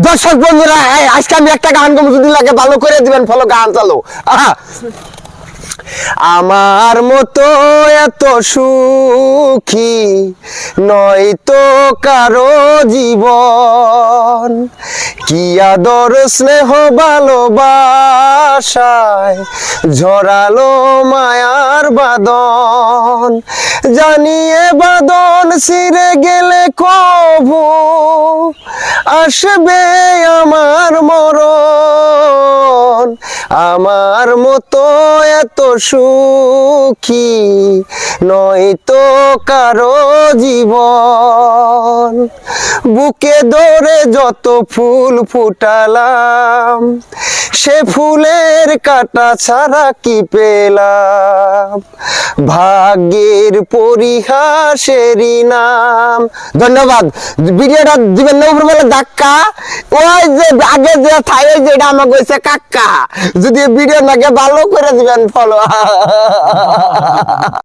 দর্শক বন্ধুরা, আজকে আমি একটা গান গাবো, যদি লাগে ভালো করে দিবেন ফলো। গান চালো। আমার মতো এত সুখী নয় তো কারো জীবন, কি আদর স্নেহ ভালোবাসায় ঝরালো মায়ার বাদন। জানিয়ে বাদন ছিঁড়ে গেলে কবু আসবে আমার মরণ। আমার মতো এত সুখী নয় তো কারো জীবন, বুকে ধরে যত ফুল ফুটালাম সে ফুলের কাটা ছাড়া কি পেলাম, ভাগ্যের পরিহাসেরই নাম। ধন্যবাদ। ভিডিওটা দিবেন না উপরবেলা ধাক্কা, ওই যে আগে যে থাই যেটা আমাকে কইছে কাক্কা, যদি ভিডিও নাকি ভালো করে দিবেন ফলো।